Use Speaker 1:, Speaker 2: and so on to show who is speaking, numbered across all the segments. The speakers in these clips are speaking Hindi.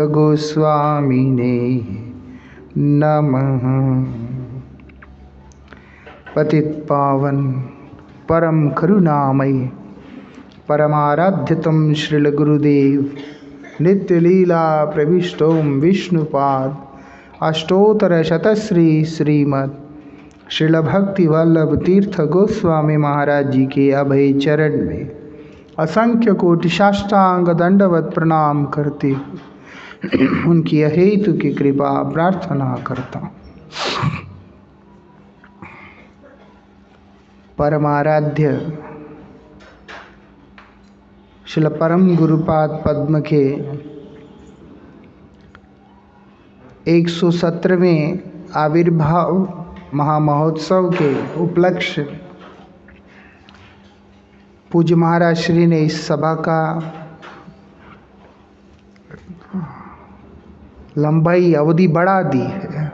Speaker 1: गोस्वामिने नमः। पतित पावन परम करुणामय परमाराध्यतम श्रील गुरुदेव नित्य लीला प्रविष्टोम विष्णुपाद अष्टोत्तर शतश्री श्रीमद श्रील भक्ति वल्लभ तीर्थ गोस्वामी महाराज जी के अभय चरण में असंख्य कोटि साष्टांग दंडवत प्रणाम करते उनकी अहेतु की कृपा प्रार्थना करता हूँ। परमाराध्य श्रील परम गुरुपाद पद्म के 117वें आविर्भाव महामहोत्सव के उपलक्ष्य पूज्य महाराज श्री ने इस सभा का लंबाई अवधि बढ़ा दी है।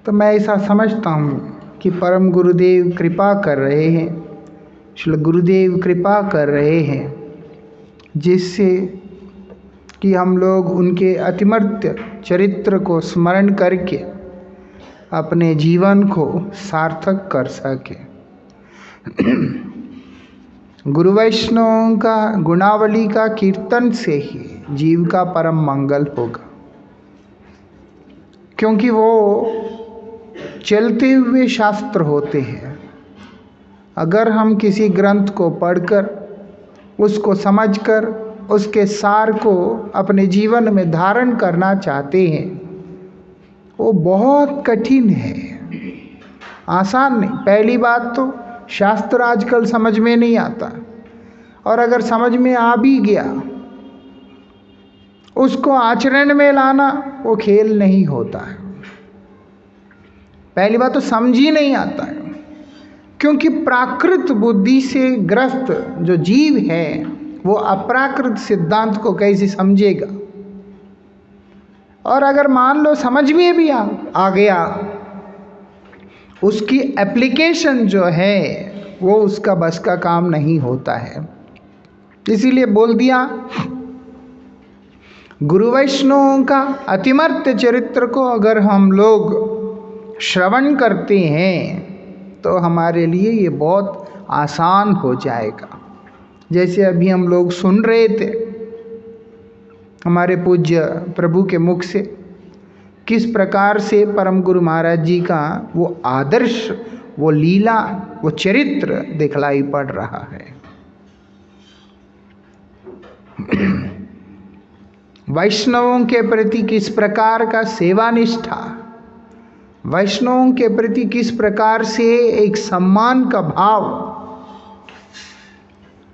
Speaker 1: तो मैं ऐसा समझता हूँ कि परम गुरुदेव कृपा कर रहे हैं, श्री गुरुदेव कृपा कर रहे हैं, जिससे कि हम लोग उनके अतिमर्त्य चरित्र को स्मरण करके अपने जीवन को सार्थक कर सके। गुरु वैष्णवों का गुणावली का कीर्तन से ही जीव का परम मंगल होगा, क्योंकि वो चलते हुए शास्त्र होते हैं। अगर हम किसी ग्रंथ को पढ़कर उसको समझकर उसके सार को अपने जीवन में धारण करना चाहते हैं, वो बहुत कठिन है, आसान नहीं। पहली बात तो शास्त्र आजकल समझ में नहीं आता, और अगर समझ में आ भी गया उसको आचरण में लाना वो खेल नहीं होता है। पहली बात तो समझ ही नहीं आता है, क्योंकि प्राकृत बुद्धि से ग्रस्त जो जीव है वो अप्राकृत सिद्धांत को कैसे समझेगा। और अगर मान लो समझ में भी आ गया, उसकी एप्लीकेशन जो है वो उसका बस का काम नहीं होता है। इसीलिए बोल दिया, गुरु वैष्णवों का अतिमर्त्य चरित्र को अगर हम लोग श्रवण करते हैं तो हमारे लिए ये बहुत आसान हो जाएगा। जैसे अभी हम लोग सुन रहे थे हमारे पूज्य प्रभु के मुख से, किस प्रकार से परम गुरु महाराज जी का वो आदर्श, वो लीला, वो चरित्र दिखलाई पड़ रहा है। वैष्णवों के प्रति किस प्रकार का सेवा निष्ठा, वैष्णवों के प्रति किस प्रकार से एक सम्मान का भाव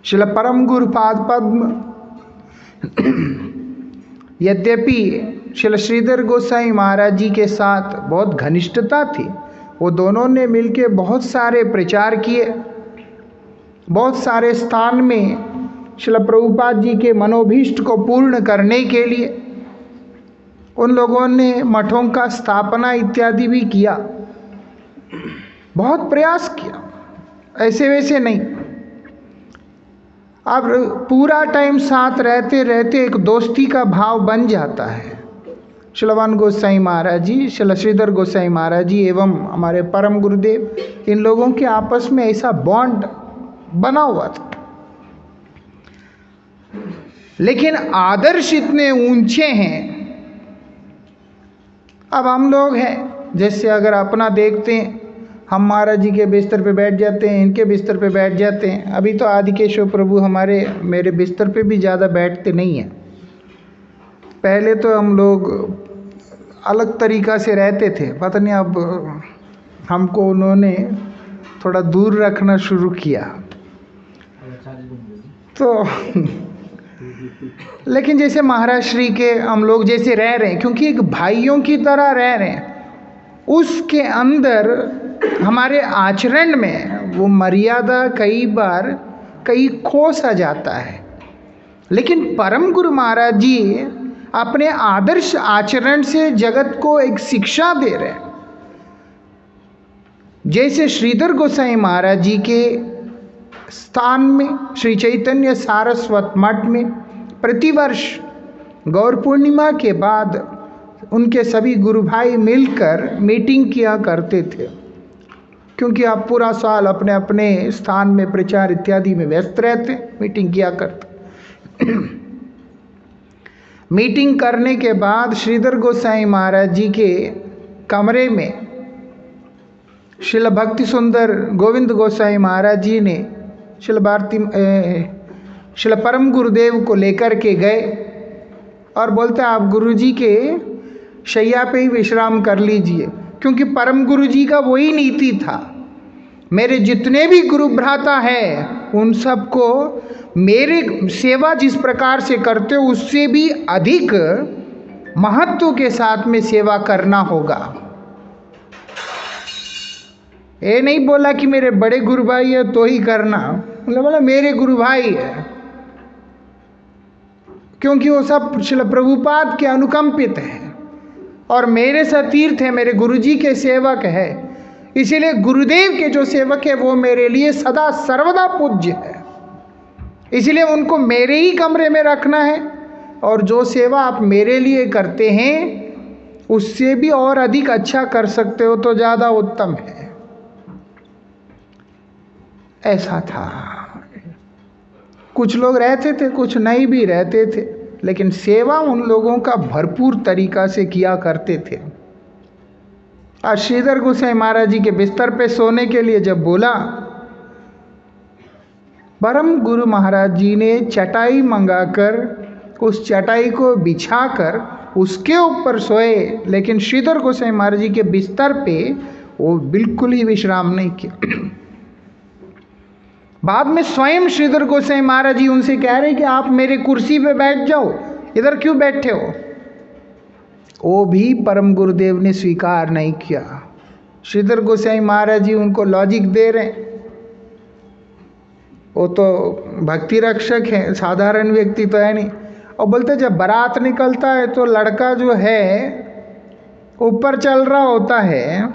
Speaker 1: श्रील परम गुरुपाद पद्म यद्यपि श्रील श्रीधर गोसाई महाराज जी के साथ बहुत घनिष्ठता थी, वो दोनों ने मिलकर बहुत सारे प्रचार किए, बहुत सारे स्थान में श्रील प्रभुपाद जी के मनोभीष्ट को पूर्ण करने के लिए उन लोगों ने मठों का स्थापना इत्यादि भी किया, बहुत प्रयास किया, ऐसे वैसे नहीं। अब पूरा टाइम साथ रहते रहते एक दोस्ती का भाव बन जाता है। श्रीलवान गोसाई महाराज जी, श्रील श्रीधर गोसाई महाराज जी एवं हमारे परम गुरुदेव, इन लोगों के आपस में ऐसा बॉन्ड बना हुआ था। लेकिन आदर्श इतने ऊंचे हैं। अब हम लोग हैं, जैसे अगर अपना देखते हैं, हम महाराज जी के बिस्तर पे बैठ जाते हैं, इनके बिस्तर पे बैठ जाते हैं। अभी तो आदिकेशव प्रभु मेरे बिस्तर पे भी ज़्यादा बैठते नहीं हैं। पहले तो हम लोग अलग तरीक़ा से रहते थे, पता नहीं अब हमको उन्होंने थोड़ा दूर रखना शुरू किया। तो लेकिन जैसे महाराज श्री के हम लोग जैसे रह रहे हैं, क्योंकि एक भाइयों की तरह रह रहे हैं, उसके अंदर हमारे आचरण में वो मर्यादा कई बार खो सा जाता है। लेकिन परम गुरु महाराज जी अपने आदर्श आचरण से जगत को एक शिक्षा दे रहे हैं। जैसे श्रीधर गोसाई महाराज जी के स्थान में श्री चैतन्य सारस्वत मठ में प्रतिवर्ष गौर पूर्णिमा के बाद उनके सभी गुरु भाई मिलकर मीटिंग किया करते थे, क्योंकि आप पूरा साल अपने अपने स्थान में प्रचार इत्यादि में व्यस्त रहते, मीटिंग किया करते। मीटिंग करने के बाद श्रीधर गोसाई महाराज जी के कमरे में श्रील भक्ति सुंदर गोविंद गोसाई महाराज जी ने श्रील परम गुरुदेव को लेकर के गए और बोलते आप गुरु जी के शैया पे ही विश्राम कर लीजिए, क्योंकि परम गुरु जी का वही नीति था, मेरे जितने भी गुरु भ्राता हैं उन सबको मेरे सेवा जिस प्रकार से करते हो उससे भी अधिक महत्व के साथ में सेवा करना होगा। ये नहीं बोला कि मेरे बड़े गुरु भाई है तो ही करना, मतलब बोला मेरे गुरु भाई है, क्योंकि वो सब श्रील प्रभुपाद के अनुकंपित हैं और मेरे सतीर्थ है, मेरे गुरुजी के सेवक है, इसीलिए गुरुदेव के जो सेवक है वो मेरे लिए सदा सर्वदा पूज्य है, इसलिए उनको मेरे ही कमरे में रखना है और जो सेवा आप मेरे लिए करते हैं उससे भी और अधिक अच्छा कर सकते हो तो ज़्यादा उत्तम है। ऐसा था। कुछ लोग रहते थे, कुछ नहीं भी रहते थे, लेकिन सेवा उन लोगों का भरपूर तरीका से किया करते थे। आज श्रीधर गोसाई महाराज जी के बिस्तर पे सोने के लिए जब बोला, परम गुरु महाराज जी ने चटाई मंगाकर उस चटाई को बिछाकर उसके ऊपर सोए, लेकिन श्रीधर गोसाई महाराज जी के बिस्तर पे वो बिल्कुल ही विश्राम नहीं किया। बाद में स्वयं श्रीधर गोसाई महाराज जी उनसे कह रहे कि आप मेरे कुर्सी पे बैठ जाओ, इधर क्यों बैठे हो? वो भी परम गुरुदेव ने स्वीकार नहीं किया। श्रीधर गोसाई महाराज जी उनको लॉजिक दे रहे हैं, वो तो भक्ति रक्षक है, साधारण व्यक्ति तो है नहीं। और बोलते जब बारात निकलता है तो लड़का जो है ऊपर चल रहा होता है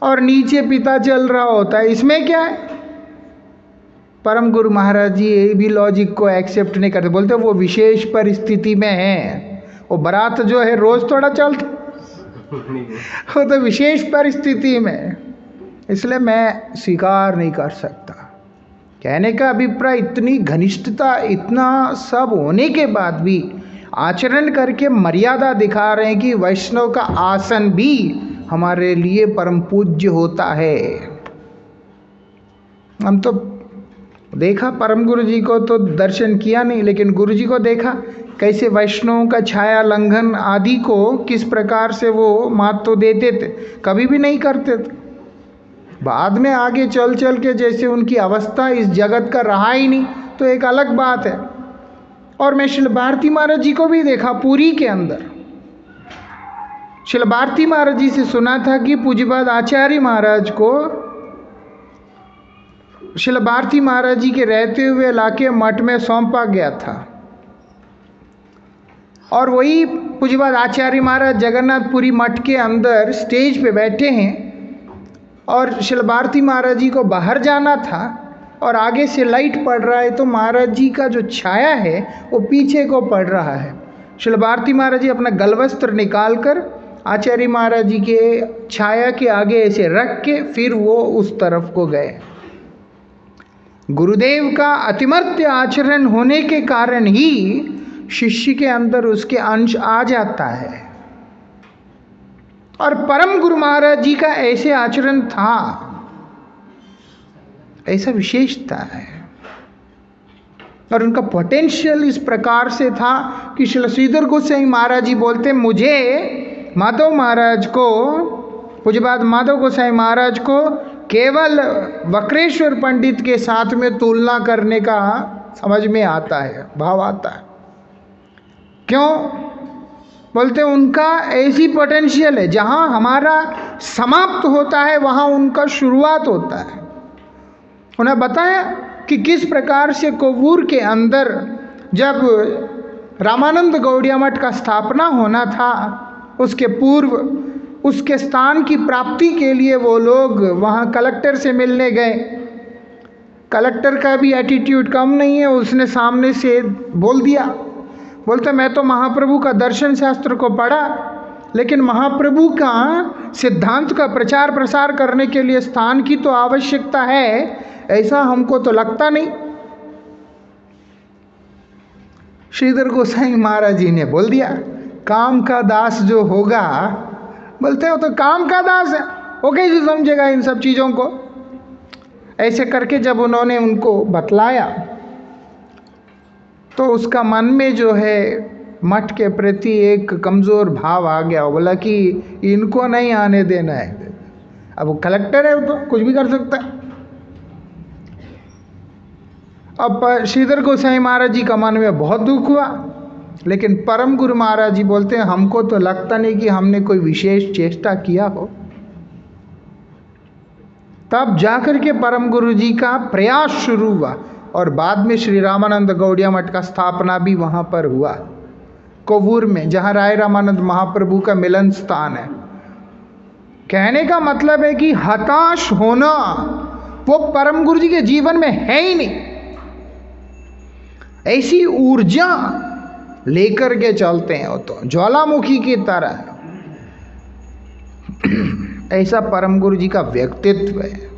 Speaker 1: और नीचे पिता चल रहा होता है, इसमें क्या है? परम गुरु महाराज जी ये भी लॉजिक को एक्सेप्ट नहीं करते, बोलते वो विशेष परिस्थिति में है, वो बारात जो है रोज थोड़ा चलता, वो तो विशेष परिस्थिति में, इसलिए मैं स्वीकार नहीं कर सकता। कहने का अभिप्राय इतनी घनिष्ठता, इतना सब होने के बाद भी आचरण करके मर्यादा दिखा रहे हैं कि वैष्णव का आसन भी हमारे लिए परम पूज्य होता है। हम तो देखा परम गुरु जी को तो दर्शन किया नहीं, लेकिन गुरु जी को देखा कैसे वैष्णवों का छाया लंघन आदि को किस प्रकार से वो महत्व देते थे, कभी भी नहीं करते थे। बाद में आगे चल चल के जैसे उनकी अवस्था इस जगत का रहा ही नहीं तो एक अलग बात है। और मैं श्रील भारती महाराज जी को भी देखा पुरी के अंदर। श्रील भारती महाराज जी से सुना था कि पूज्यपाद आचार्य महाराज को श्रील भारती महाराज जी के रहते हुए लाके मठ में सौंपा गया था, और वही पूज्यपाद आचार्य महाराज जगन्नाथपुरी मठ के अंदर स्टेज पे बैठे हैं और श्रील भारती महाराज जी को बाहर जाना था और आगे से लाइट पड़ रहा है तो महाराज जी का जो छाया है वो पीछे को पड़ रहा है। श्रील भारती महाराज जी अपना गलवस्त्र निकाल कर आचार्य महाराज जी के छाया के आगे ऐसे रख के फिर वो उस तरफ को गए। गुरुदेव का अतिमर्त्य आचरण होने के कारण ही शिष्य के अंदर उसके अंश आ जाता है, और परम गुरु महाराज जी का ऐसे आचरण था, ऐसा विशेषता है, और उनका पोटेंशियल इस प्रकार से था कि श्रीधर गोसाई महाराज जी बोलते मुझे माधव महाराज को, पूज्यपाद माधव गोसाई महाराज को केवल वक्रेश्वर पंडित के साथ में तुलना करने का समझ में आता है, भाव आता है। क्यों बोलते उनका ऐसी पोटेंशियल है, जहाँ हमारा समाप्त होता है वहाँ उनका शुरुआत होता है। उन्हें बताया कि किस प्रकार से कोवूर के अंदर जब रामानंद गौड़िया मठ का स्थापना होना था उसके पूर्व उसके स्थान की प्राप्ति के लिए वो लोग वहाँ कलेक्टर से मिलने गए। कलेक्टर का भी एटीट्यूड कम नहीं है, उसने सामने से बोल दिया, बोलते मैं तो महाप्रभु का दर्शन शास्त्र को पढ़ा, लेकिन महाप्रभु का सिद्धांत का प्रचार प्रसार करने के लिए स्थान की तो आवश्यकता है, ऐसा हमको तो लगता नहीं। श्रीधर गोसाई महाराज जी ने बोल दिया, काम का दास जो होगा, बोलते हो तो काम का दास है, वो कैसे समझेगा इन सब चीज़ों को। ऐसे करके जब उन्होंने उनको बतलाया तो उसका मन में जो है मठ के प्रति एक कमज़ोर भाव आ गया। बोला कि इनको नहीं आने देना है। अब वो कलेक्टर है, वो तो कुछ भी कर सकता है। अब श्रीधर गोसाई महाराज जी का मन में बहुत दुख हुआ, लेकिन परम गुरु महाराज जी बोलते हैं हमको तो लगता नहीं कि हमने कोई विशेष चेष्टा किया हो। तब जाकर के परम गुरु जी का प्रयास शुरू हुआ और बाद में श्री रामानंद गौड़िया मठ का स्थापना भी वहाँ पर हुआ, कोवूर में, जहाँ राय रामानंद महाप्रभु का मिलन स्थान है। कहने का मतलब है कि हताश होना वो परम गुरु जी के जीवन में है ही नहीं। ऐसी ऊर्जा लेकर के चलते हैं, वो तो ज्वालामुखी की तरह। ऐसा परम गुरु जी का व्यक्तित्व है।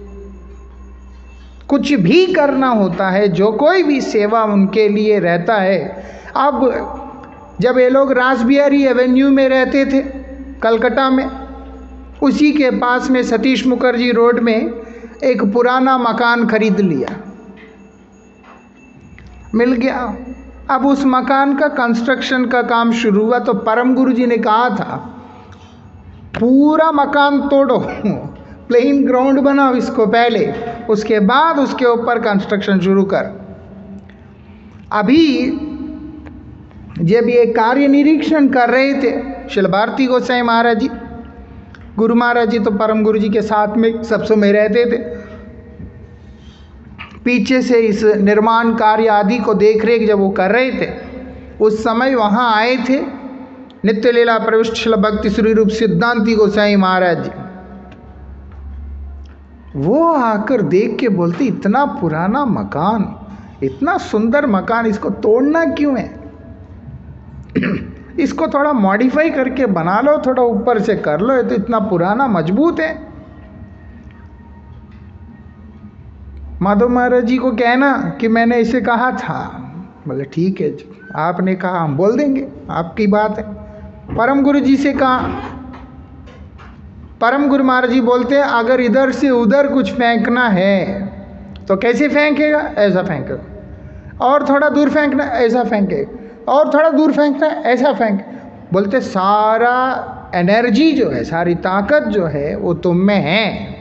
Speaker 1: कुछ भी करना होता है, जो कोई भी सेवा उनके लिए रहता है। अब जब ये लोग रासबिहारी एवेन्यू में रहते थे कलकत्ता में, उसी के पास में सतीश मुखर्जी रोड में एक पुराना मकान खरीद लिया, मिल गया। अब उस मकान का कंस्ट्रक्शन का काम शुरू हुआ तो परम गुरु जी ने कहा था पूरा मकान तोड़ो, प्लेन ग्राउंड बनाओ इसको पहले, उसके बाद उसके ऊपर कंस्ट्रक्शन शुरू कर। अभी जब ये कार्य निरीक्षण कर रहे थे श्रील भारती गोसाई महाराज जी, गुरु महाराज जी तो परम गुरु जी के साथ में सब समय रहते थे, पीछे से इस निर्माण कार्य आदि को देख रेख जब वो कर रहे थे, उस समय वहाँ आए थे नित्य लीला प्रविष्ट श्रील भक्ति श्री रूप सिद्धांती गोसाई महाराज जी। वो आकर देख के बोलते इतना पुराना मकान, इतना सुंदर मकान, इसको तोड़ना क्यों है? इसको थोड़ा मॉडिफाई करके बना लो, थोड़ा ऊपर से कर लो, ये तो इतना पुराना मजबूत है। माधव महाराज जी को कहना कि मैंने इसे कहा था। बोले ठीक है, आपने कहा हम बोल देंगे, आपकी बात है। परम गुरु जी से कहा, परम गुरु महाराज जी बोलते हैं अगर इधर से उधर कुछ फेंकना है तो कैसे फेंकेगा? ऐसा फेंकेगा। और थोड़ा दूर फेंकना, ऐसा फेंकेगा। और थोड़ा दूर फेंकना, ऐसा फेंक। बोलते सारा एनर्जी जो है, सारी ताकत जो है वो तुम में है।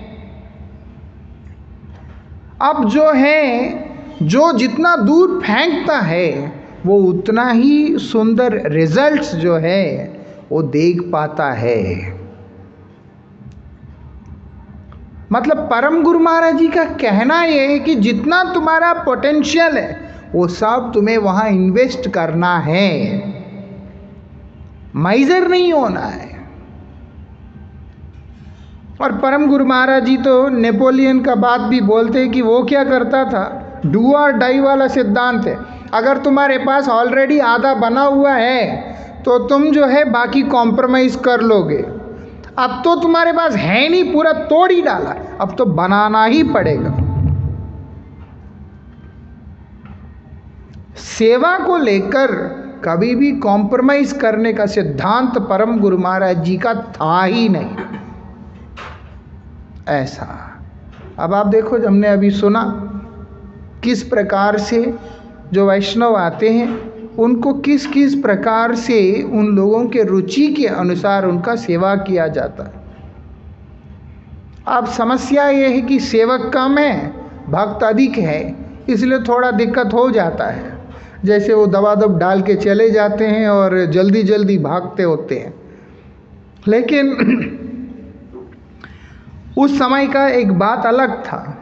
Speaker 1: अब जो है, जो जितना दूर फेंकता है वो उतना ही सुंदर रिजल्ट्स जो है वो देख पाता है। मतलब परम गुरु महाराज जी का कहना यह है कि जितना तुम्हारा पोटेंशियल है वो सब तुम्हें वहां इन्वेस्ट करना है, माइजर नहीं होना है। और परम गुरु महाराज जी तो नेपोलियन का बात भी बोलते हैं कि वो क्या करता था, डू और डाई वाला सिद्धांत है। अगर तुम्हारे पास ऑलरेडी आधा बना हुआ है तो तुम जो है बाकी कॉम्प्रोमाइज कर लोगे। अब तो तुम्हारे पास है नहीं, पूरा तोड़ ही डाला, अब तो बनाना ही पड़ेगा। सेवा को लेकर कभी भी कॉम्प्रोमाइज करने का सिद्धांत परम गुरु महाराज जी का था ही नहीं। ऐसा अब आप देखो, हमने अभी सुना किस प्रकार से जो वैष्णव आते हैं उनको किस किस प्रकार से उन लोगों के रुचि के अनुसार उनका सेवा किया जाता है। अब समस्या ये है कि सेवक कम है, भक्त अधिक है, इसलिए थोड़ा दिक्कत हो जाता है। जैसे वो दबादब डाल के चले जाते हैं और जल्दी जल्दी भागते होते हैं। लेकिन उस समय का एक बात अलग था,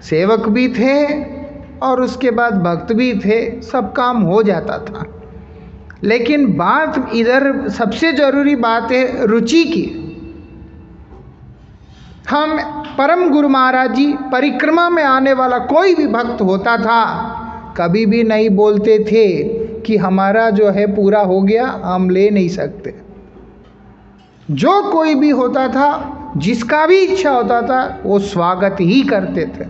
Speaker 1: सेवक भी थे और उसके बाद भक्त भी थे, सब काम हो जाता था। लेकिन बात इधर सबसे जरूरी बात है रुचि की। हम परम गुरु महाराज जी परिक्रमा में आने वाला कोई भी भक्त होता था, कभी भी नहीं बोलते थे कि हमारा जो है पूरा हो गया, हम ले नहीं सकते। जो कोई भी होता था, जिसका भी इच्छा होता था, वो स्वागत ही करते थे।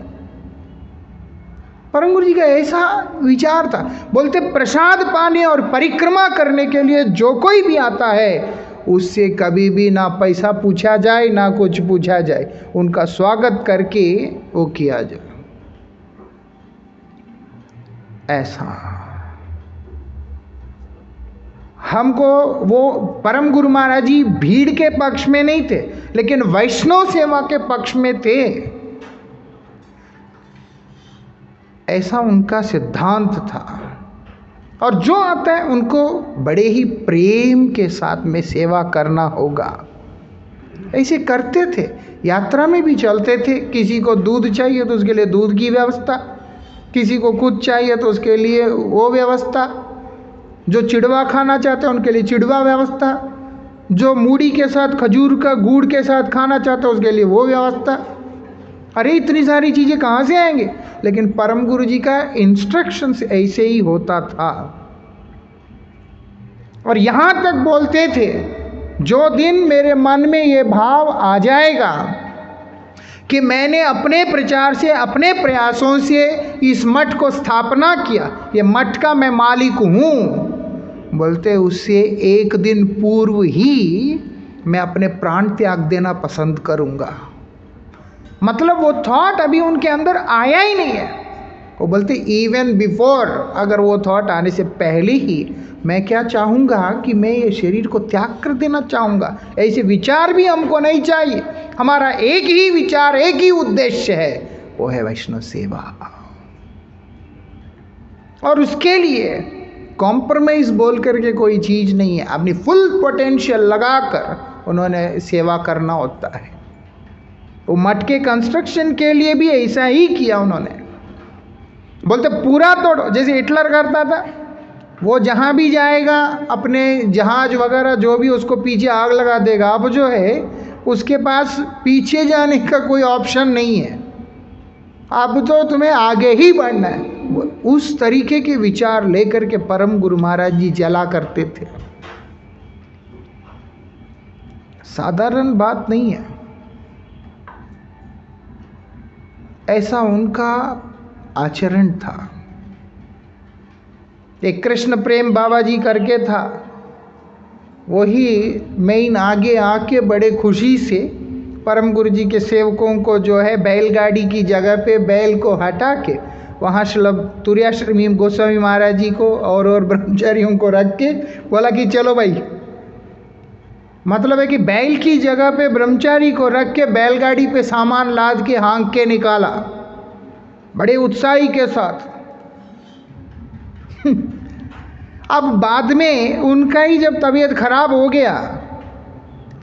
Speaker 1: परम गुरु जी का ऐसा विचार था। बोलते प्रसाद पाने और परिक्रमा करने के लिए जो कोई भी आता है उससे कभी भी ना पैसा पूछा जाए ना कुछ पूछा जाए, उनका स्वागत करके वो किया जाए। ऐसा हमको वो परम गुरु महाराज जी भीड़ के पक्ष में नहीं थे, लेकिन वैष्णव सेवा के पक्ष में थे। ऐसा उनका सिद्धांत था। और जो आता है उनको बड़े ही प्रेम के साथ में सेवा करना होगा, ऐसे करते थे। यात्रा में भी चलते थे, किसी को दूध चाहिए तो उसके लिए दूध की व्यवस्था, किसी को कुछ चाहिए तो उसके लिए वो व्यवस्था, जो चिड़वा खाना चाहते हैं उनके लिए चिड़वा व्यवस्था, जो मूढ़ी के साथ खजूर का गुड़ के साथ खाना चाहते हैं उसके लिए वो व्यवस्था। अरे इतनी सारी चीज़ें कहाँ से आएंगे? लेकिन परम गुरु जी का इंस्ट्रक्शंस ऐसे ही होता था। और यहाँ तक बोलते थे, जो दिन मेरे मन में ये भाव आ जाएगा कि मैंने अपने प्रचार से, अपने प्रयासों से इस मठ को स्थापना किया, ये मठ का मैं मालिक हूँ, बोलते उससे एक दिन पूर्व ही मैं अपने प्राण त्याग देना पसंद करूँगा। मतलब वो थॉट अभी उनके अंदर आया ही नहीं है। वो बोलते इवन बिफोर, अगर वो थॉट आने से पहले ही मैं क्या चाहूँगा कि मैं ये शरीर को त्याग कर देना चाहूँगा। ऐसे विचार भी हमको नहीं चाहिए। हमारा एक ही विचार, एक ही उद्देश्य है, वो है वैष्णव सेवा। और उसके लिए कॉम्प्रोमाइज बोल करके कोई चीज़ नहीं है। अपनी फुल पोटेंशियल लगाकर उन्होंने सेवा करना होता है। वो मठ के कंस्ट्रक्शन के लिए भी ऐसा ही किया उन्होंने। बोलते पूरा तोड़ो, जैसे हिटलर करता था। वो जहाँ भी जाएगा अपने जहाज वगैरह जो भी, उसको पीछे आग लगा देगा। अब जो है उसके पास पीछे जाने का कोई ऑप्शन नहीं है, अब तो तुम्हें आगे ही बढ़ना है। उस तरीके के विचार लेकर के परम गुरु महाराज जी चला करते थे। साधारण बात नहीं है। ऐसा उनका आचरण था। एक कृष्ण प्रेम बाबा जी करके था, वही मेन आगे आके बड़े खुशी से परम गुरु जी के सेवकों को जो है बैलगाड़ी की जगह पे बैल को हटा के वहाँ तुर्याश्रमी गोस्वामी महाराज जी को और ब्रह्मचारियों को रख के बोला कि चलो भाई, मतलब है कि बैल की जगह पे ब्रह्मचारी को रख के बैलगाड़ी पे सामान लाद के हाँक के निकाला बड़े उत्साही के साथ। अब बाद में उनका ही जब तबीयत खराब हो गया,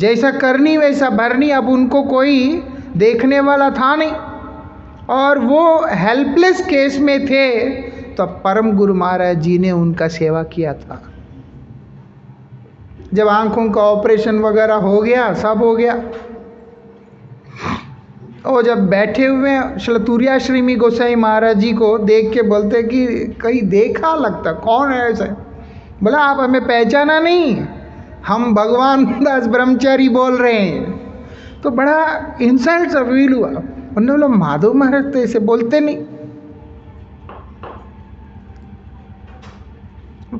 Speaker 1: जैसा करनी वैसा भरनी, अब उनको कोई देखने वाला था नहीं और वो हेल्पलेस केस में थे, तो परम गुरु महाराज जी ने उनका सेवा किया था। जब आंखों का ऑपरेशन वगैरह हो गया, सब हो गया, और जब बैठे हुए तुर्याश्रमी गोसाई महाराज जी को देख के बोलते कि कहीं देखा लगता, कौन है ऐसा? बोला आप हमें पहचाना नहीं, हम भगवान दास ब्रह्मचारी बोल रहे हैं। तो बड़ा इंसल्ट सा फील हुआ। उन्होंने बोला माधव महाराज तो ऐसे बोलते नहीं।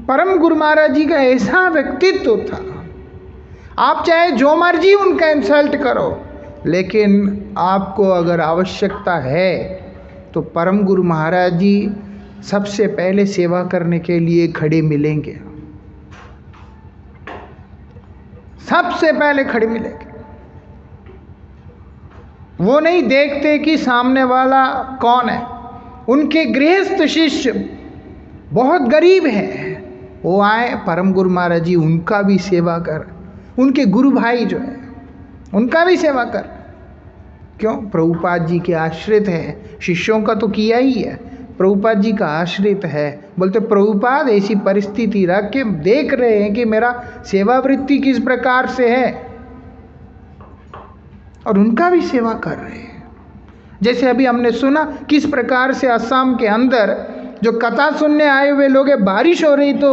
Speaker 1: परम गुरु महाराज जी का ऐसा व्यक्तित्व था, आप चाहे जो मर्जी उनका इंसल्ट करो, लेकिन आपको अगर आवश्यकता है तो परम गुरु महाराज जी सबसे पहले सेवा करने के लिए खड़े मिलेंगे, सबसे पहले खड़े मिलेंगे। वो नहीं देखते कि सामने वाला कौन है। उनके गृहस्थ शिष्य बहुत गरीब हैं, वो आए, परम गुरु महाराज जी उनका भी सेवा कर, उनके गुरु भाई जो है उनका भी सेवा कर। क्यों? प्रभुपाद जी के आश्रित है, शिष्यों का तो किया ही है, प्रभुपाद जी का आश्रित है। बोलते प्रभुपाद ऐसी परिस्थिति रख के देख रहे हैं कि मेरा सेवा वृत्ति किस प्रकार से है, और उनका भी सेवा कर रहे हैं। जैसे अभी हमने सुना किस प्रकार से असम के अंदर जो कथा सुनने आए हुए लोग, बारिश हो रही तो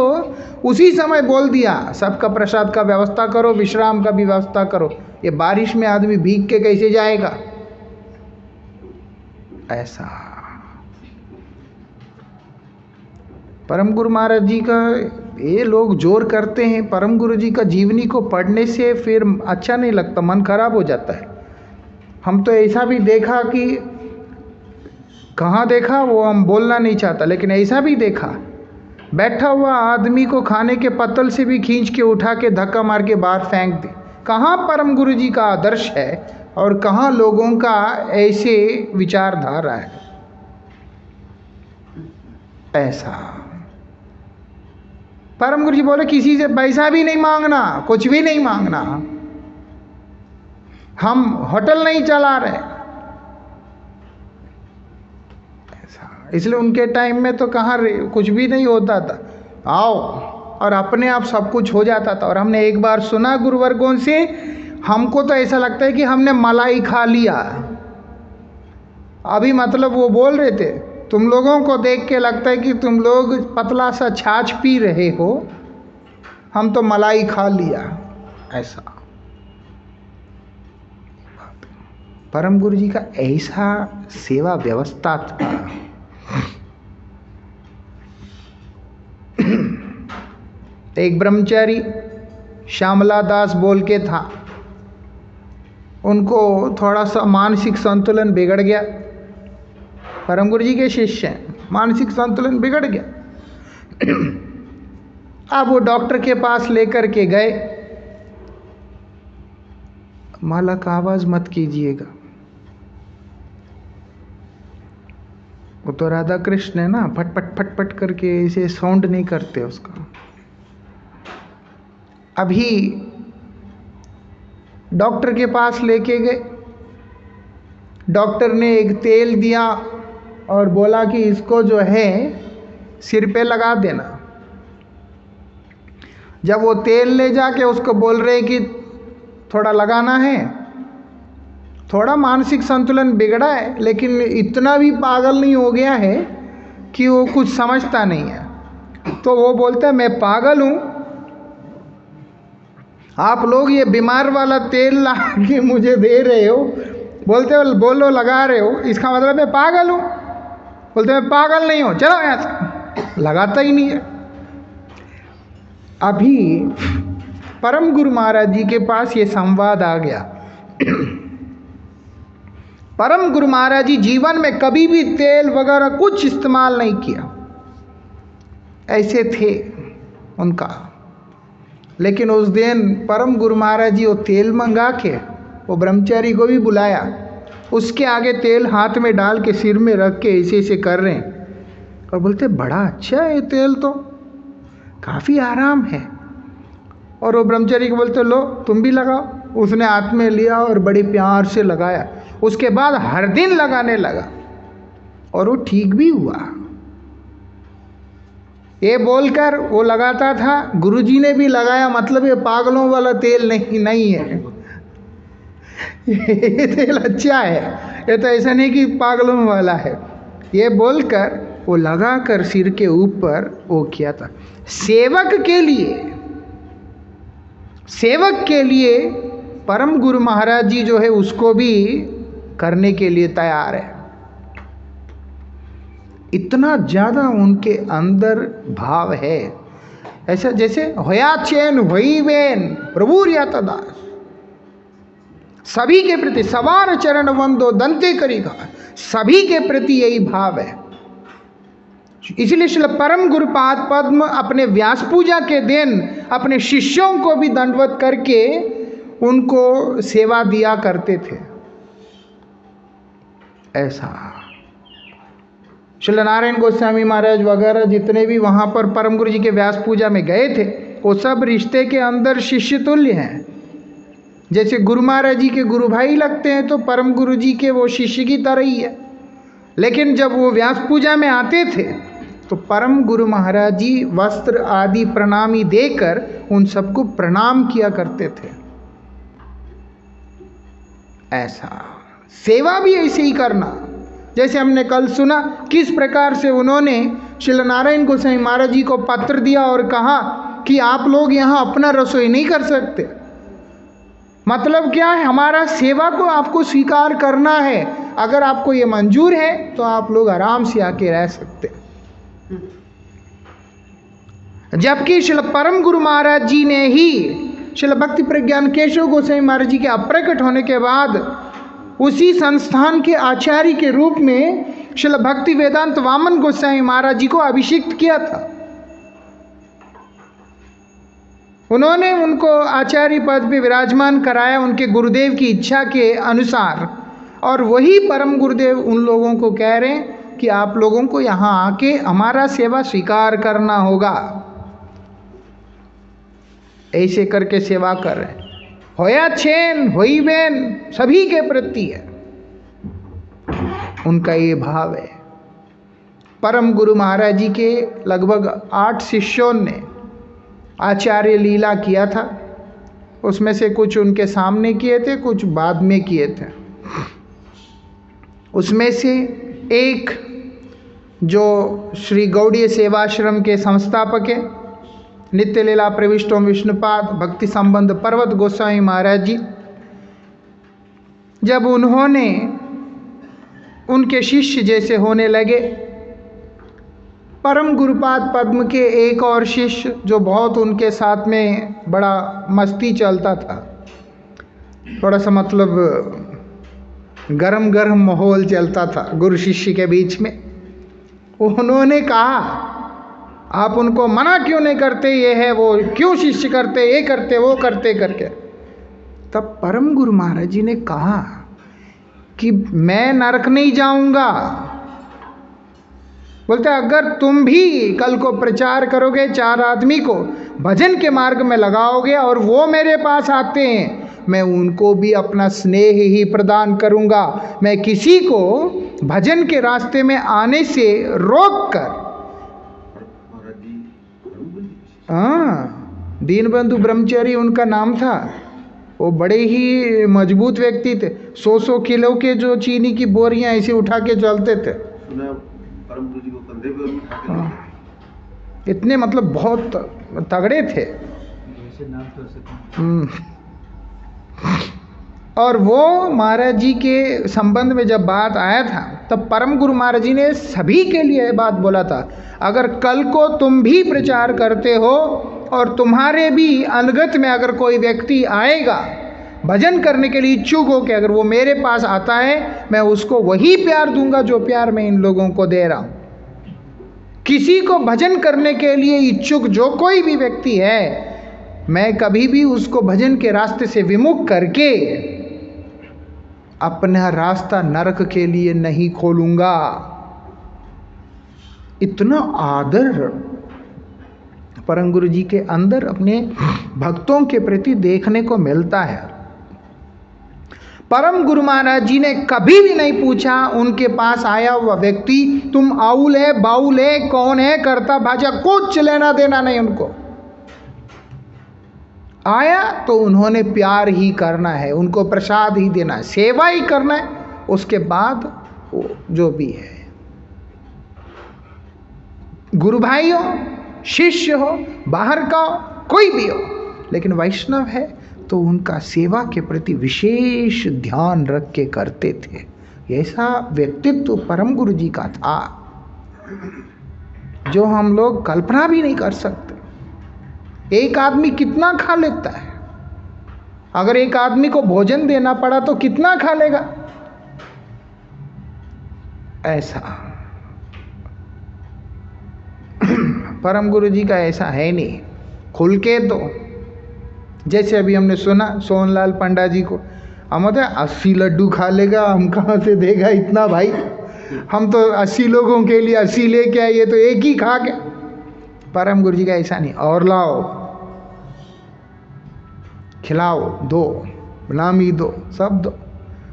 Speaker 1: उसी समय बोल दिया सबका प्रसाद का व्यवस्था करो, विश्राम का भी व्यवस्था करो। ये बारिश में आदमी भीग के कैसे जाएगा? ऐसा परम गुरु महाराज जी का ये लोग जोर करते हैं। परम गुरु जी का जीवनी को पढ़ने से फिर अच्छा नहीं लगता, मन खराब हो जाता है। हम तो ऐसा भी देखा कि कहाँ देखा वो हम बोलना नहीं चाहता, लेकिन ऐसा भी देखा बैठा हुआ आदमी को खाने के पत्तल से भी खींच के उठा के धक्का मार के बाहर फेंक दे। कहाँ परम गुरु जी का आदर्श है और कहाँ लोगों का ऐसे विचारधारा है? ऐसा परम गुरु जी बोले किसी से पैसा भी नहीं मांगना, कुछ भी नहीं मांगना, हम होटल नहीं चला रहे। ऐसा इसलिए उनके टाइम में तो कहाँ कुछ भी नहीं होता था, आओ और अपने आप सब कुछ हो जाता था। और हमने एक बार सुना गुरुवर्गों से, हमको तो ऐसा लगता है कि हमने मलाई खा लिया। अभी मतलब वो बोल रहे थे, तुम लोगों को देख के लगता है कि तुम लोग पतला सा छाछ पी रहे हो, हम तो मलाई खा लिया। ऐसा परम गुरु जी का ऐसा सेवा व्यवस्था था। एक ब्रह्मचारी श्यामला दास बोल के था, उनको थोड़ा सा मानसिक संतुलन बिगड़ गया। परम गुरु जी के शिष्य हैं, मानसिक संतुलन बिगड़ गया। अब वो डॉक्टर के पास लेकर के गए। मालक आवाज मत कीजिएगा, वो तो राधा कृष्ण है ना, फटपट फटपट करके ऐसे साउंड नहीं करते उसका। अभी डॉक्टर के पास लेके गए, डॉक्टर ने एक तेल दिया और बोला कि इसको जो है सिर पे लगा देना। जब वो तेल ले जाके उसको बोल रहे कि थोड़ा लगाना है, थोड़ा मानसिक संतुलन बिगड़ा है, लेकिन इतना भी पागल नहीं हो गया है कि वो कुछ समझता नहीं है। तो वो बोलता है मैं पागल हूँ, आप लोग ये बीमार वाला तेल ला के मुझे दे रहे हो, बोलते हो बोलो लगा रहे हो, इसका मतलब मैं पागल हूँ। बोलते मैं पागल नहीं हूँ, चलो यहाँ से, लगाता ही नहीं है। अभी परम गुरु महाराज जी के पास ये संवाद आ गया। परम गुरु महाराज जी जीवन में कभी भी तेल वगैरह कुछ इस्तेमाल नहीं किया, ऐसे थे उनका। लेकिन उस दिन परम गुरु महाराज जी वो तेल मंगा के वो ब्रह्मचारी को भी बुलाया, उसके आगे तेल हाथ में डाल के सिर में रख के ऐसे ऐसे कर रहे हैं और बोलते बड़ा अच्छा है ये तेल, तो काफ़ी आराम है। और वो ब्रह्मचारी को बोलते लो तुम भी लगाओ। उसने हाथ में लिया और बड़े प्यार से लगाया। उसके बाद हर दिन लगाने लगा और वो ठीक भी हुआ। ये बोलकर वो लगाता था, गुरुजी ने भी लगाया, मतलब ये पागलों वाला तेल नहीं है, ये तेल अच्छा है, ये तो ऐसा नहीं कि पागलों वाला है। ये बोलकर वो लगाकर सिर के ऊपर वो किया था। सेवक के लिए परम गुरु महाराज जी जो है उसको भी करने के लिए तैयार है। इतना ज़्यादा उनके अंदर भाव है, ऐसा जैसे होया चैन होई वेन प्रभु रियाता दास, सभी के प्रति सवार चरण वंदो दंते करेगा, सभी के प्रति यही भाव है। इसलिए श्री परम गुरुपाद पद्म अपने व्यास पूजा के दिन अपने शिष्यों को भी दंडवत करके उनको सेवा दिया करते थे। ऐसा श्री नारायण गोस्वामी महाराज वगैरह जितने भी वहाँ पर परम गुरु जी के व्यास पूजा में गए थे, वो सब रिश्ते के अंदर शिष्य तुल्य हैं। जैसे गुरु महाराज जी के गुरु भाई लगते हैं, तो परम गुरु जी के वो शिष्य की तरह ही है। लेकिन जब वो व्यास पूजा में आते थे तो परम गुरु महाराज जी वस्त्र आदि प्रणामी देकर उन सबको प्रणाम किया करते थे। ऐसा सेवा भी ऐसे ही करना। जैसे हमने कल सुना किस प्रकार से उन्होंने श्रील नारायण गोसाई महाराज जी को पत्र दिया और कहा कि आप लोग यहाँ अपना रसोई नहीं कर सकते। मतलब क्या है, हमारा सेवा को आपको स्वीकार करना है, अगर आपको ये मंजूर है तो आप लोग आराम से आके रह सकते। जबकि श्रील परम गुरु महाराज जी ने ही श्रील भक्ति प्रज्ञान केशव गोसाई महाराज जी के अप्रकट होने के बाद उसी संस्थान के आचार्य के रूप में श्रील भक्ति वेदांत वामन गोसाई महाराज जी को अभिषिक्त किया था। उन्होंने उनको आचार्य पद पे विराजमान कराया उनके गुरुदेव की इच्छा के अनुसार, और वही परम गुरुदेव उन लोगों को कह रहे हैं कि आप लोगों को यहाँ आके हमारा सेवा स्वीकार करना होगा। ऐसे करके सेवा कर रहे हैं। होया छेन होई बेन सभी के प्रति है, उनका ये भाव है। परम गुरु महाराज जी के लगभग 8 शिष्यों ने आचार्य लीला किया था। उसमें से कुछ उनके सामने किए थे, कुछ बाद में किए थे। उसमें से एक जो श्री गौड़ीय सेवाश्रम के संस्थापक है, नित्य लीला प्रविष्टों विष्णुपाद भक्ति संबंध पर्वत गोस्वामी महाराज जी, जब उन्होंने उनके शिष्य जैसे होने लगे, परम गुरुपाद पद्म के एक और शिष्य जो बहुत उनके साथ में बड़ा मस्ती चलता था, थोड़ा सा मतलब गरम गरम माहौल चलता था गुरु शिष्य के बीच में, उन्होंने कहा आप उनको मना क्यों नहीं करते, ये है वो क्यों शिष्य करते, ये करते वो करते करके। तब परम गुरु महाराज जी ने कहा कि मैं नरक नहीं जाऊंगा। बोलते अगर तुम भी कल को प्रचार करोगे, 4 आदमी को भजन के मार्ग में लगाओगे और वो मेरे पास आते हैं, मैं उनको भी अपना स्नेह ही प्रदान करूंगा। मैं किसी को भजन के रास्ते में आने से रोक कर, हाँ, दीनबंधु ब्रह्मचारी उनका नाम था। वो बड़े ही मजबूत व्यक्ति थे। 100 किलो के जो चीनी की बोरियां ऐसे उठा के चलते थे। इतने मतलब बहुत तगड़े थे। और वो महाराज जी के संबंध में जब बात आया था, तब परम गुरु महाराज जी ने सभी के लिए बात बोला था, अगर कल को तुम भी प्रचार करते हो और तुम्हारे भी अनगत में अगर कोई व्यक्ति आएगा भजन करने के लिए इच्छुक हो, कि अगर वो मेरे पास आता है मैं उसको वही प्यार दूंगा जो प्यार मैं इन लोगों को दे रहा हूं। किसी को भजन करने के लिए इच्छुक जो कोई भी व्यक्ति है, मैं कभी भी उसको भजन के रास्ते से विमुख करके अपना रास्ता नरक के लिए नहीं खोलूंगा। इतना आदर परम गुरु जी के अंदर अपने भक्तों के प्रति देखने को मिलता है। परम गुरु महाराज जी ने कभी भी नहीं पूछा उनके पास आया हुआ व्यक्ति तुम आउल है बाउल है कौन है करता भाजा, कुछ लेना देना नहीं उनको। आया तो उन्होंने प्यार ही करना है, उनको प्रसाद ही देना है, सेवा ही करना है, उसके बाद वो जो भी है। गुरु भाई हो, शिष्य हो, बाहर का हो, कोई भी हो, लेकिन वैष्णव है तो उनका सेवा के प्रति विशेष ध्यान रख के करते थे। ऐसा व्यक्तित्व परम गुरु जी का था जो हम लोग कल्पना भी नहीं कर सकते। एक आदमी कितना खा लेता है, अगर एक आदमी को भोजन देना पड़ा तो कितना खा लेगा। ऐसा परम गुरु जी का ऐसा है नहीं। खुल के तो जैसे अभी हमने सुना सोनलाल पंडा जी को, हम होते 80 लड्डू खा लेगा, हम कहाँ से देगा इतना भाई, हम तो 80 लोगों के लिए 80 लेके आए, ये तो एक ही खा के। परम गुरु जी का ऐसा नहीं, और लाओ खिलाओ दो, गुलामी दो, सब दो।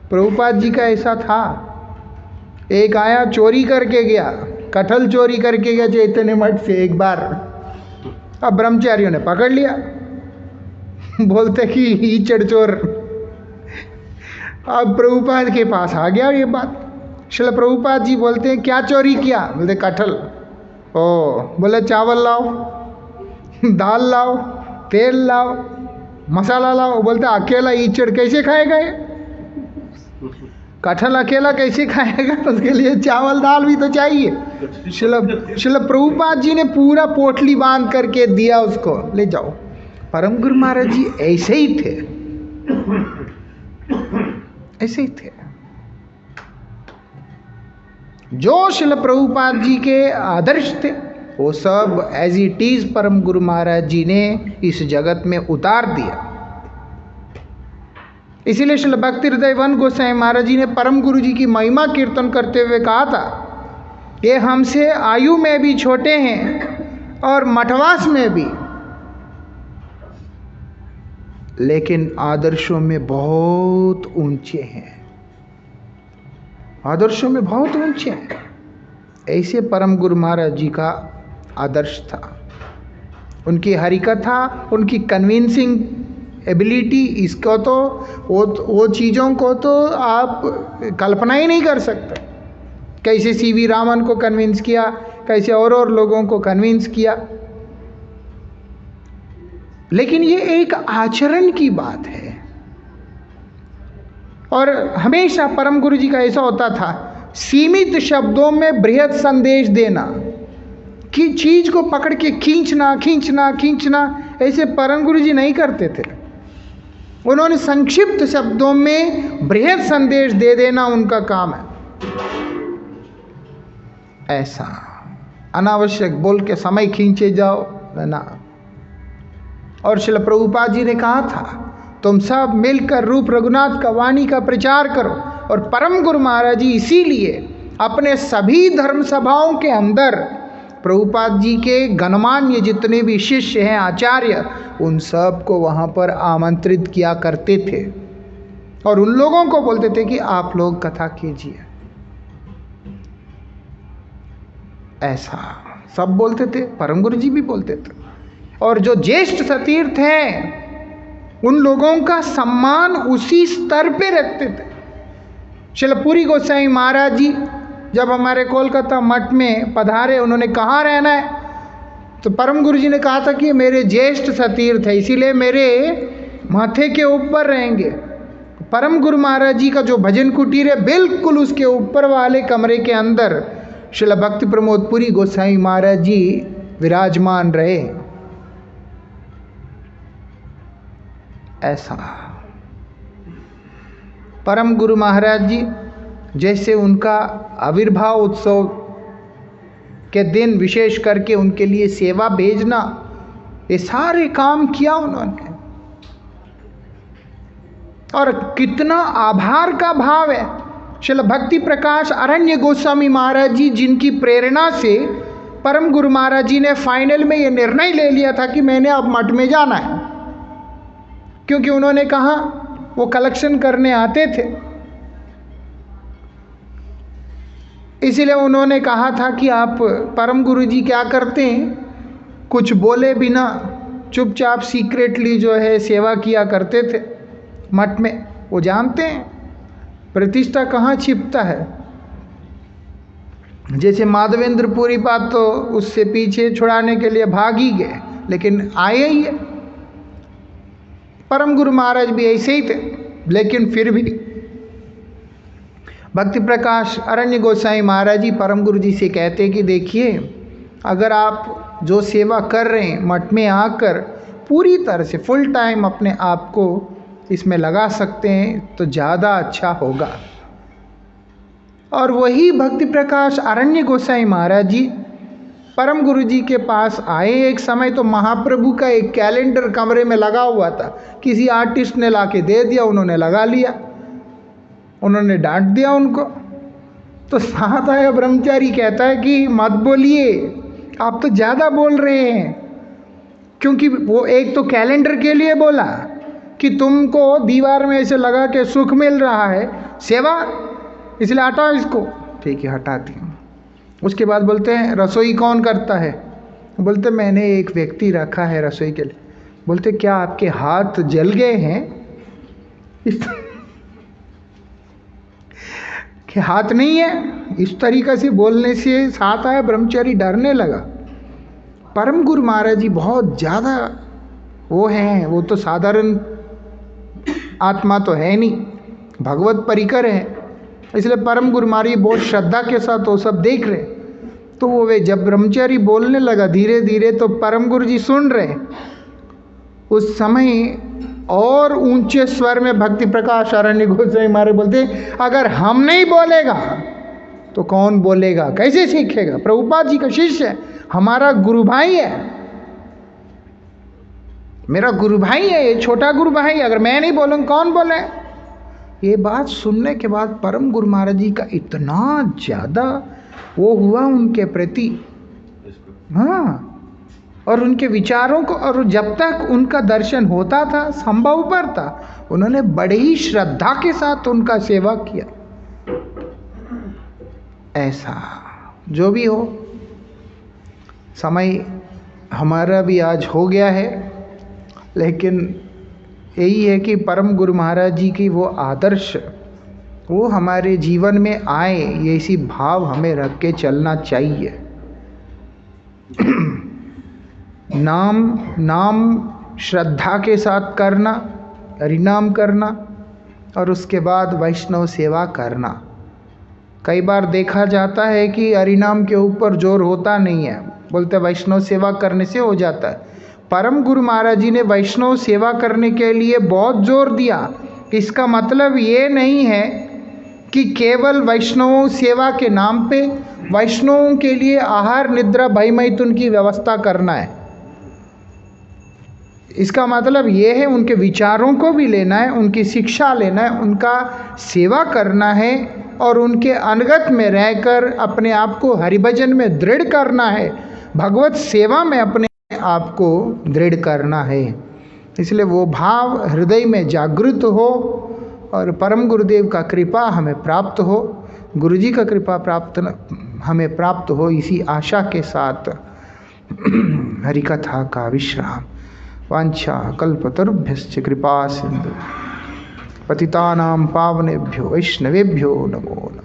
Speaker 1: प्रभुपाद जी का ऐसा था, एक आया चोरी करके गया, कटहल चोरी करके गया चैतन्य मठ से एक बार। अब ब्रह्मचारियों ने पकड़ लिया, बोलते कि ईचड़ चोर। अब प्रभुपाद के पास आ गया ये बात। श्रील प्रभुपाद जी बोलते हैं क्या चोरी किया, बोलते कटहल। बोले चावल लाओ, दाल लाओ, तेल लाओ, मसाला लाओ। बोलते अकेला ईचड़ कैसे खाएगा ये, कटहल अकेला कैसे खाएगा, उसके लिए चावल दाल भी तो चाहिए। श्रील प्रभुपाद जी ने पूरा पोटली बांध करके दिया उसको, ले जाओ। परम गुरु महाराज जी ऐसे ही थे, ऐसे ही थे। जो श्रील प्रभुपाद जी के आदर्श थे वो सब एज इट इज परम गुरु महाराज जी ने इस जगत में उतार दिया। इसीलिए श्रील भक्ति हृदय वन गोसाई महाराज जी ने परम गुरु जी की महिमा कीर्तन करते हुए कहा था, ये हमसे आयु में भी छोटे हैं और मठवास में भी, लेकिन आदर्शों में बहुत ऊंचे हैं, आदर्शों में बहुत ऊंचे हैं। ऐसे परम गुरु महाराज जी का आदर्श था। उनकी हरिकथा, उनकी कन्विंसिंग एबिलिटी, इसको तो वो चीज़ों को तो आप कल्पना ही नहीं कर सकते। कैसे सीवी रामन को कन्विंस किया, कैसे और लोगों को कन्विंस किया। लेकिन ये एक आचरण की बात है। और हमेशा परम गुरु जी का ऐसा होता था, सीमित शब्दों में बृहद संदेश देना, कि चीज को पकड़ के खींचना खींचना खींचना, ऐसे परम गुरु जी नहीं करते थे। उन्होंने संक्षिप्त शब्दों में बृहद संदेश दे देना उनका काम है। ऐसा अनावश्यक बोल के समय खींचे जाओ ना। और श्रील प्रभुपाद जी ने कहा था, तुम सब मिलकर रूप रघुनाथ का वाणी का प्रचार करो। और परम गुरु महाराज जी इसीलिए अपने सभी धर्म सभाओं के अंदर प्रभुपाद जी के गणमान्य जितने भी शिष्य हैं, आचार्य, उन सब को वहाँ पर आमंत्रित किया करते थे और उन लोगों को बोलते थे कि आप लोग कथा कीजिए। ऐसा सब बोलते थे, परम गुरु जी भी बोलते थे। और जो ज्येष्ठ सतीर्थ हैं उन लोगों का सम्मान उसी स्तर पे रखते थे। शिलपुरी गोसाई महाराज जी जब हमारे कोलकाता मठ में पधारे, उन्होंने कहाँ रहना है, तो परम गुरु जी ने कहा था कि मेरे ज्येष्ठ सतीर्थ है, इसीलिए मेरे माथे के ऊपर रहेंगे। परम गुरु महाराज जी का जो भजन कुटीर है, बिल्कुल उसके ऊपर वाले कमरे के अंदर श्रील भक्ति प्रमोद पुरी गोसाई महाराज जी विराजमान रहे। ऐसा परम गुरु महाराज जी जैसे उनका आविर्भाव उत्सव के दिन विशेष करके उनके लिए सेवा भेजना, ये सारे काम किया उन्होंने। और कितना आभार का भाव है। श्रील भक्ति प्रकाश अरण्य गोस्वामी महाराज जी, जिनकी प्रेरणा से परम गुरु महाराज जी ने फाइनल में ये निर्णय ले लिया था कि मैंने अब मठ में जाना है, क्योंकि उन्होंने कहा वो कलेक्शन करने आते थे, इसीलिए उन्होंने कहा था कि आप परम गुरु जी क्या करते हैं, कुछ बोले बिना चुपचाप सीक्रेटली जो है सेवा किया करते थे मठ में। वो जानते हैं प्रतिष्ठा कहाँ छिपता है। जैसे माधवेंद्र पुरी पाद तो उससे पीछे छुड़ाने के लिए भाग ही गए, लेकिन आए ही है। परम गुरु महाराज भी ऐसे ही थे, लेकिन फिर भी भक्ति प्रकाश अरण्य गोसाई महाराज जी परम गुरु जी से कहते कि देखिए, अगर आप जो सेवा कर रहे हैं मठ में आकर पूरी तरह से फुल टाइम अपने आप को इसमें लगा सकते हैं तो ज़्यादा अच्छा होगा। और वही भक्ति प्रकाश अरण्य गोसाई महाराज जी परम गुरु जी के पास आए। एक समय तो महाप्रभु का एक कैलेंडर कमरे में लगा हुआ था, किसी आर्टिस्ट ने लाके दे दिया, उन्होंने लगा लिया, उन्होंने डांट दिया उनको। तो साथ आया ब्रह्मचारी कहता है कि मत बोलिए, आप तो ज़्यादा बोल रहे हैं, क्योंकि वो एक तो कैलेंडर के लिए बोला कि तुमको दीवार में ऐसे लगा के सुख मिल रहा है सेवा, इसलिए हटाओ इसको। ठीक है, हटा दिया। उसके बाद बोलते हैं रसोई कौन करता है, बोलते मैंने एक व्यक्ति रखा है रसोई के लिए। बोलते क्या आपके हाथ जल गए हैं? कि हाथ नहीं है। इस तरीक़े से बोलने से साथ आया ब्रह्मचारी डरने लगा। परम गुरु महाराज जी बहुत ज़्यादा वो हैं, वो तो साधारण आत्मा तो है नहीं, भगवत परिकर है। इसलिए परम गुरु महाराज जी बहुत श्रद्धा के साथ वो सब देख रहे। तो वो वे जब ब्रह्मचारी बोलने लगा धीरे धीरे, तो परम गुरु जी सुन रहे। उस समय और ऊंचे स्वर में भक्ति प्रकाश अरण्य गोसाई महाराज बोलते, अगर हम नहीं बोलेगा तो कौन बोलेगा, कैसे सीखेगा। प्रभुपाद जी का शिष्य है, हमारा गुरु भाई है, मेरा गुरु भाई है, ये छोटा गुरु भाई, अगर मैं नहीं बोलूँगा कौन बोले। ये बात सुनने के बाद परम गुरु महाराज जी का इतना ज़्यादा वो हुआ उनके प्रति, हाँ, और उनके विचारों को, और जब तक उनका दर्शन होता था संभव पर था, उन्होंने बड़े ही श्रद्धा के साथ उनका सेवा किया। ऐसा जो भी हो, समय हमारा भी आज हो गया है, लेकिन यही है कि परम गुरु महाराज जी की वो आदर्श वो हमारे जीवन में आए, ये इसी भाव हमें रख के चलना चाहिए। नाम श्रद्धा के साथ करना, हरिनाम करना, और उसके बाद वैष्णव सेवा करना। कई बार देखा जाता है कि हरिनाम के ऊपर जोर होता नहीं है, बोलते वैष्णव सेवा करने से हो जाता है। परम गुरु महाराज जी ने वैष्णव सेवा करने के लिए बहुत जोर दिया। इसका मतलब ये नहीं है कि केवल वैष्णव सेवा के नाम पे वैष्णवों के लिए आहार निद्रा भय मैथुन की व्यवस्था करना है। इसका मतलब ये है उनके विचारों को भी लेना है, उनकी शिक्षा लेना है, उनका सेवा करना है, और उनके अनुगत में रहकर अपने आप को हरिभजन में दृढ़ करना है, भगवत सेवा में अपने आप को दृढ़ करना है। इसलिए वो भाव हृदय में जागृत हो और परम गुरुदेव का कृपा हमें प्राप्त हो, गुरु जी का कृपा हमें प्राप्त हो, इसी आशा के साथ हरिकथा का विश्राम। वांछा कल्पतरुभ्यश्च कृपा सिंधु पतितानां पावनेभ्यो वैष्णवेभ्यो नमो नमः।